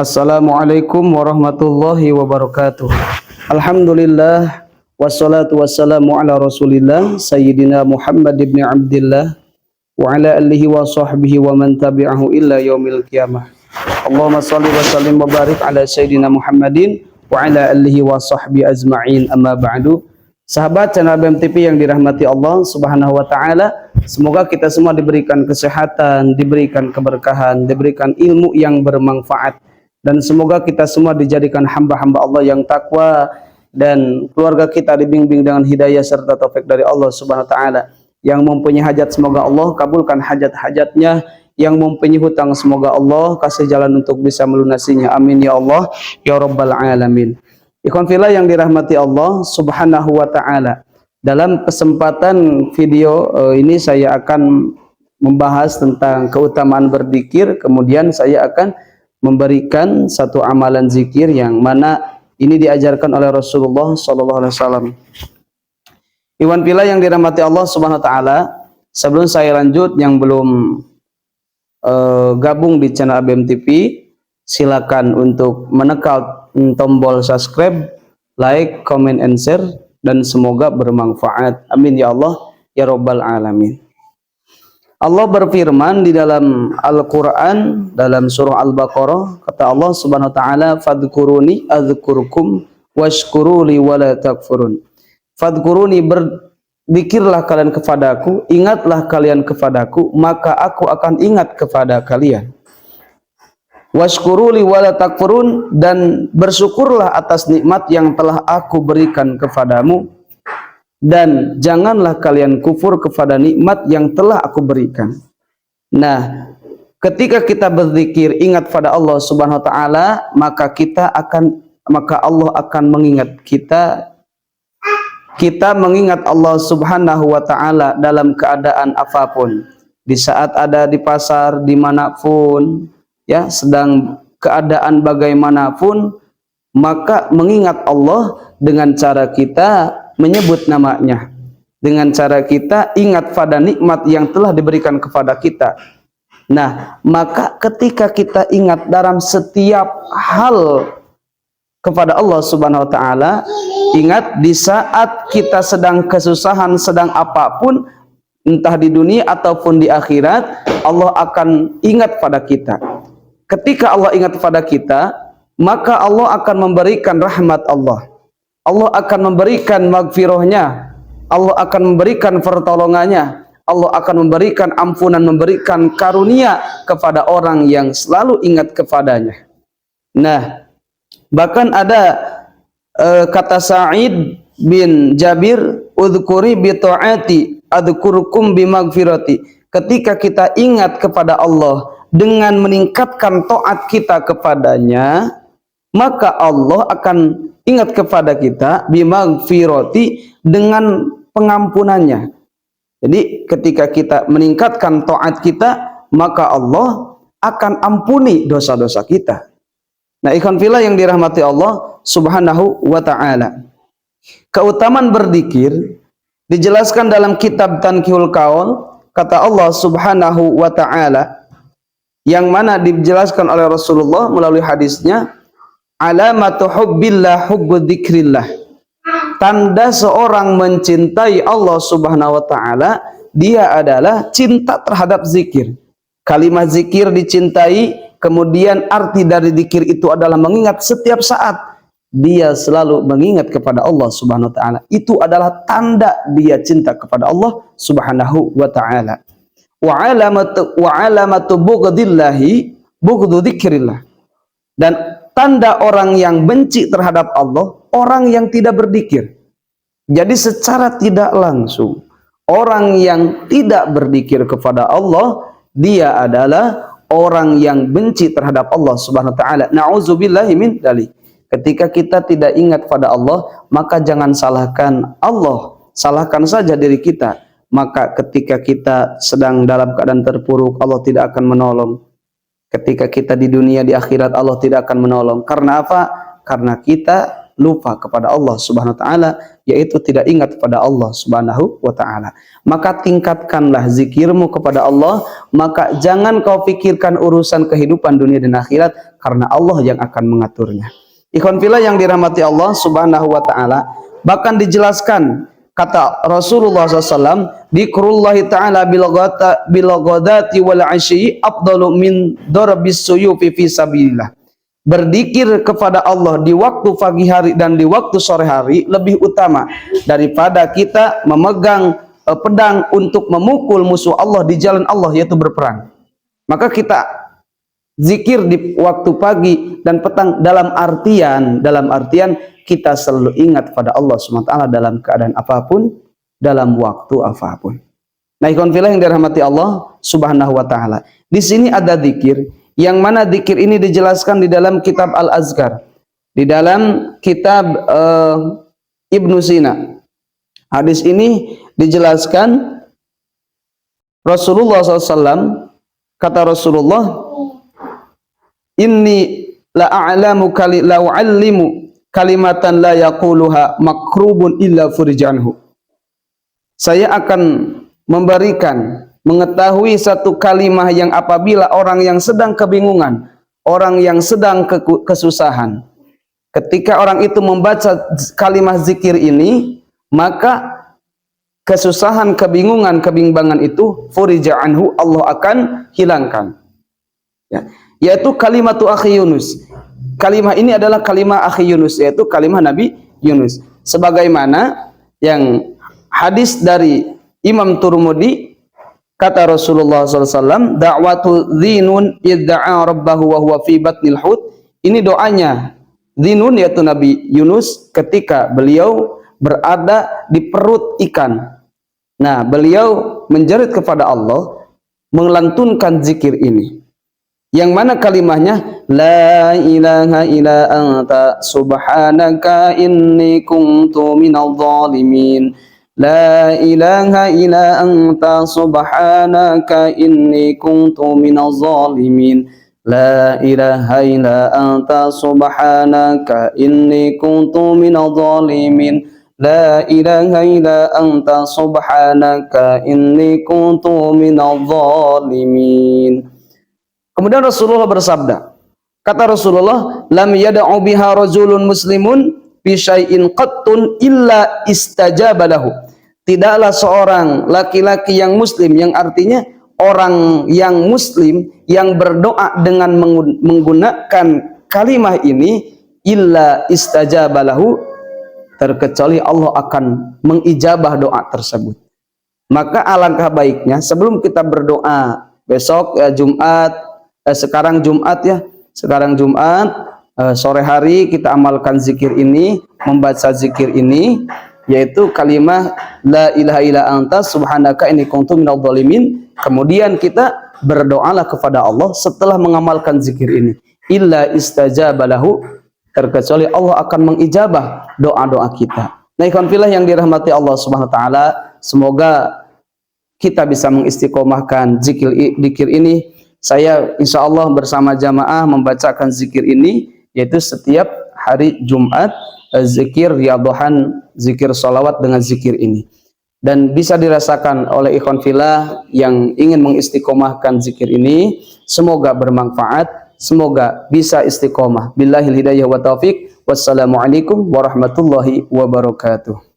Assalamualaikum warahmatullahi wabarakatuh. Alhamdulillah wassalatu wassalamu ala Rasulillah Sayyidina Muhammad ibn Abdillah wa ala alihi wa sahbihi wa man tabi'ahu illa yaumil qiyamah. Allahumma shalli wa sallim wa barik ala Sayyidina Muhammadin wa ala alihi wa sahbihi ajma'in, amma ba'du. Sahabat channel BMTV yang dirahmati Allah Subhanahu wa taala, semoga kita semua diberikan kesehatan, diberikan keberkahan, diberikan ilmu yang bermanfaat, dan semoga kita semua dijadikan hamba-hamba Allah yang takwa, dan keluarga kita dibimbing dengan hidayah serta taufik dari Allah Subhanahu wa taala. Yang mempunyai hajat, semoga Allah kabulkan hajat-hajatnya. Yang mempunyai hutang, semoga Allah kasih jalan untuk bisa melunasinya. Amin ya Allah ya rabbal alamin. Ikhwan fillah yang dirahmati Allah Subhanahu wa taala. Dalam kesempatan video ini saya akan membahas tentang keutamaan berzikir, kemudian saya akan memberikan satu amalan zikir yang mana ini diajarkan oleh Rasulullah sallallahu alaihi wasallam. Ikhwan fillah yang dirahmati Allah Subhanahu wa taala, sebelum saya lanjut, yang belum gabung di channel BMTV, silakan untuk menekan tombol subscribe, like, comment, and share, dan semoga bermanfaat. Amin ya Allah ya rabbal alamin. Allah berfirman di dalam Al-Quran, dalam surah Al-Baqarah, kata Allah Subhanahu wa taala, fadhkuruni adzkurkum washkuruli wala takfurun. Fadhkuruni, berzikirlah kalian kepadaku, ingatlah kalian kepadaku, maka aku akan ingat kepada kalian. Washkuruli wala takfurun, dan bersyukurlah atas nikmat yang telah aku berikan kepadamu, dan janganlah kalian kufur kepada nikmat yang telah aku berikan. Nah, ketika kita berzikir ingat pada Allah Subhanahu wa taala, maka Allah akan mengingat kita. Kita mengingat Allah Subhanahu wa taala dalam keadaan apapun. Di saat ada di pasar, dimanapun, ya, sedang keadaan bagaimanapun, maka mengingat Allah dengan cara kita menyebut namanya, dengan cara kita ingat pada nikmat yang telah diberikan kepada kita. Nah, maka ketika kita ingat dalam setiap hal kepada Allah Subhanahu wa taala, ingat di saat kita sedang kesusahan, sedang apapun, entah di dunia ataupun di akhirat, Allah akan ingat pada kita. Ketika Allah ingat pada kita, maka Allah akan memberikan rahmat Allah. Allah akan memberikan maghfirahnya. Allah akan memberikan pertolongannya. Allah akan memberikan ampunan, memberikan karunia kepada orang yang selalu ingat kepadanya. Nah, bahkan ada kata Sa'id bin Jabir, udhkuri bi ta'ati adhkurukum bi maghfirati. Ketika kita ingat kepada Allah dengan meningkatkan taat kita kepadanya, maka Allah akan ingat kepada kita bi maghfirati, dengan pengampunannya. Jadi ketika kita meningkatkan taat kita, maka Allah akan ampuni dosa-dosa kita. Nah, ikhwan fillah yang dirahmati Allah Subhanahu wa taala, keutamaan berzikir dijelaskan dalam kitab Tanqihul Qaul. Kata Allah Subhanahu wa taala, yang mana dijelaskan oleh Rasulullah melalui hadisnya, alamatu hubbillah hubbu dzikrillah. Tanda seorang mencintai Allah Subhanahu wa taala, dia adalah cinta terhadap zikir. Kalimat zikir dicintai, kemudian arti dari zikir itu adalah mengingat setiap saat. Dia selalu mengingat kepada Allah Subhanahu wa taala. Itu adalah tanda dia cinta kepada Allah Subhanahu wa taala. Wa alamatu bugdillahi bugdu dzikrillah. Dan tanda orang yang benci terhadap Allah, orang yang tidak berzikir. Jadi secara tidak langsung, orang yang tidak berzikir kepada Allah, dia adalah orang yang benci terhadap Allah Subhanahu wa taala. Nauzubillahi min dzalik. Ketika kita tidak ingat pada Allah, maka jangan salahkan Allah, salahkan saja diri kita. Maka ketika kita sedang dalam keadaan terpuruk, Allah tidak akan menolong. Ketika kita di dunia, di akhirat, Allah tidak akan menolong. Karena apa? Karena kita lupa kepada Allah Subhanahu wa taala, yaitu tidak ingat kepada Allah Subhanahu wa taala. Maka tingkatkanlah zikirmu kepada Allah, maka jangan kau pikirkan urusan kehidupan dunia dan akhirat, karena Allah yang akan mengaturnya. Ikhwan fillah yang dirahmati Allah Subhanahu wa taala, bahkan dijelaskan kata Rasulullah SAW, dikrullahi ta'ala bilogodati wal asyi afdalu min dorabis suyufi fi sabilillah. Berzikir kepada Allah di waktu pagi hari dan di waktu sore hari lebih utama daripada kita memegang pedang untuk memukul musuh Allah di jalan Allah, yaitu berperang. Maka kita zikir di waktu pagi dan petang dalam artian kita selalu ingat pada Allah SWT dalam keadaan apapun, dalam waktu apapun. Nah, ikhwan fillah yang dirahmati Allah Subhanahu wa taala. Di sini ada zikir, yang mana zikir ini dijelaskan di dalam kitab Al-Azkar, di dalam kitab Ibnu Sina. Hadis ini dijelaskan Rasulullah SAW, kata Rasulullah, inni la'u'allimu kalimatan la yaquluha makrubun illa furijanhu. Saya akan memberikan, mengetahui satu kalimah yang apabila orang yang sedang kebingungan, orang yang sedang kesusahan, ketika orang itu membaca kalimah zikir ini, maka kesusahan, kebingungan, kebimbangan itu furija anhu, Allah akan hilangkan. Ya, yaitu kalimatu akhi Yunus. Kalimah ini adalah kalimah akhi Yunus, yaitu kalimah Nabi Yunus. Sebagaimana yang hadis dari Imam Turmudi, kata Rasulullah SAW, da'watu dhinun idda'a rabbahu wa huwa fi batnil hut. Ini doanya Dhinun, yaitu Nabi Yunus, ketika beliau berada di perut ikan. Nah, beliau menjerit kepada Allah, melantunkan zikir ini. Yang mana kalimahnya, la ilaha illa anta subhanaka inni kuntu minadh dhalimin. La ilaha illa anta subhanaka inni kuntu minadh dhalimin. La ilaha illa anta subhanaka inni kuntu minadh dhalimin. La ilaha illa anta subhanaka inni kuntu minadh dhalimin. Kemudian Rasulullah bersabda, kata Rasulullah, lam yad'u biha rajulun muslimun bi syai'in qattun illa istajaba lahu. Tidaklah seorang laki-laki yang muslim, yang artinya orang yang muslim yang berdoa dengan menggunakan kalimah ini, illa istajaba lahu, terkecuali Allah akan mengijabah doa tersebut. Maka alangkah baiknya sebelum kita berdoa besok ya Jumat, sekarang Jumat ya, sekarang Jumat, sore hari kita amalkan zikir ini, membaca zikir ini, yaitu kalimah la ilaha illa anta subhanaka inni kuntu minadh dhalimin. Kemudian kita berdoalah kepada Allah setelah mengamalkan zikir ini, illa istajaba lahu, terkecuali Allah akan mengijabah doa-doa kita. Nah, ikhwan fillah yang dirahmati Allah Subhanahu wa taala, semoga kita bisa mengistiqomahkan zikir ini. Saya insya Allah bersama jamaah membacakan zikir ini, yaitu setiap hari Jumat, zikir riyadhahan, zikir salawat dengan zikir ini. Dan bisa dirasakan oleh ikhwan fillah yang ingin mengistiqomahkan zikir ini, semoga bermanfaat, semoga bisa istiqomah. Billahil hidayah wa taufiq. Wassalamualaikum warahmatullahi wabarakatuh.